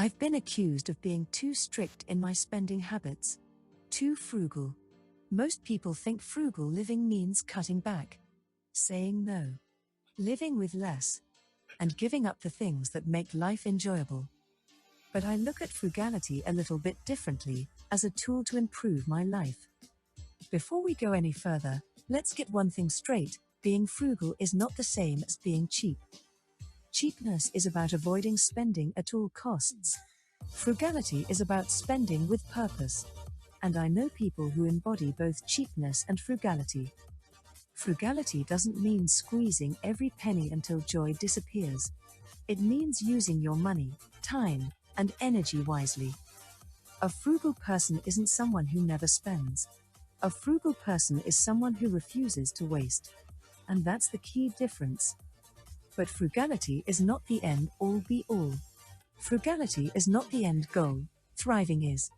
I've been accused of being too strict in my spending habits. Too frugal. Most people think frugal living means cutting back, saying no, living with less, and giving up the things that make life enjoyable. But I look at frugality a little bit differently, as a tool to improve my life. Before we go any further, let's get one thing straight: being frugal is not the same as being cheap. Cheapness is about avoiding spending at all costs. Frugality is about spending with purpose. And I know people who embody both cheapness and frugality. Frugality doesn't mean squeezing every penny until joy disappears. It means using your money, time, and energy wisely. A frugal person isn't someone who never spends. A frugal person is someone who refuses to waste. And that's the key difference. But frugality is not the end-all be-all. Frugality is not the end goal, thriving is.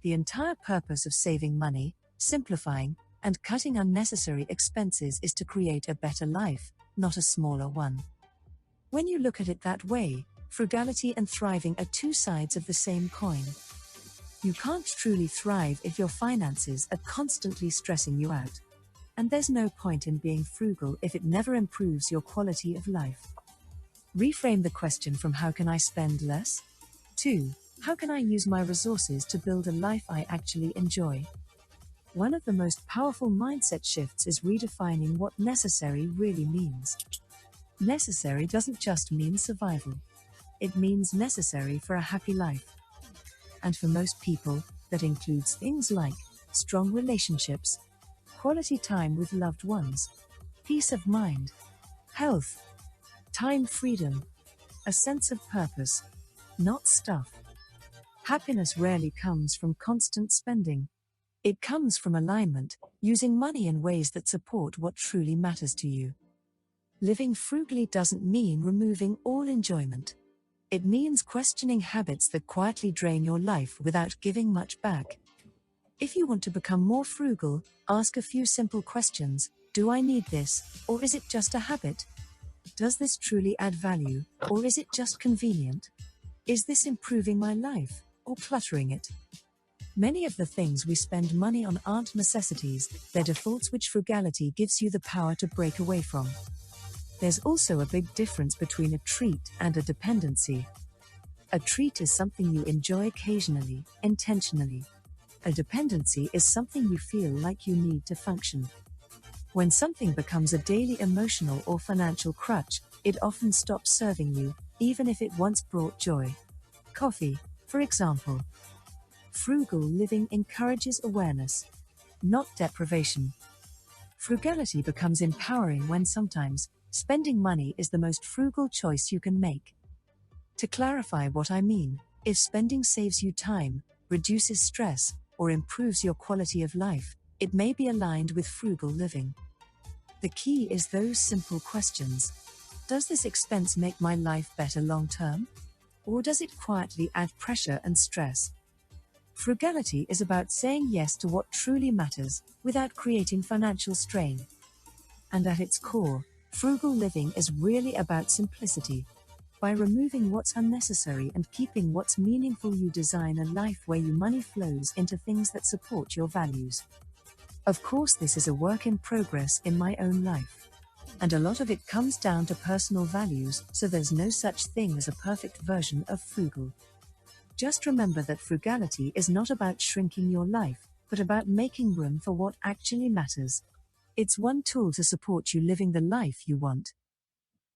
The entire purpose of saving money, simplifying, and cutting unnecessary expenses is to create a better life, not a smaller one. When you look at it that way, frugality and thriving are two sides of the same coin. You can't truly thrive if your finances are constantly stressing you out. And there's no point in being frugal if it never improves your quality of life. Reframe the question from "how can I spend less?" to "how can I use my resources to build a life I actually enjoy?" One of the most powerful mindset shifts is redefining what necessary really means. Necessary doesn't just mean survival. It means necessary for a happy life. And for most people, that includes things like strong relationships, quality time with loved ones, peace of mind, health, time freedom, a sense of purpose, not stuff. Happiness rarely comes from constant spending. It comes from alignment, using money in ways that support what truly matters to you. Living frugally doesn't mean removing all enjoyment. It means questioning habits that quietly drain your life without giving much back. If you want to become more frugal, ask a few simple questions. Do I need this, or is it just a habit? Does this truly add value, or is it just convenient? Is this improving my life, or cluttering it? Many of the things we spend money on aren't necessities, they're defaults which frugality gives you the power to break away from. There's also a big difference between a treat and a dependency. A treat is something you enjoy occasionally, intentionally. A dependency is something you feel like you need to function. When something becomes a daily emotional or financial crutch, it often stops serving you, even if it once brought joy. Coffee, for example. Frugal living encourages awareness, not deprivation. Frugality becomes empowering when sometimes spending money is the most frugal choice you can make. To clarify what I mean, if spending saves you time, reduces stress, or improves your quality of life, it may be aligned with frugal living. The key is those simple questions. Does this expense make my life better long term? Or does it quietly add pressure and stress? Frugality is about saying yes to what truly matters, without creating financial strain. And at its core, frugal living is really about simplicity. By removing what's unnecessary and keeping what's meaningful, you design a life where your money flows into things that support your values. Of course, this is a work in progress in my own life. And a lot of it comes down to personal values, so there's no such thing as a perfect version of frugal. Just remember that frugality is not about shrinking your life, but about making room for what actually matters. It's one tool to support you living the life you want.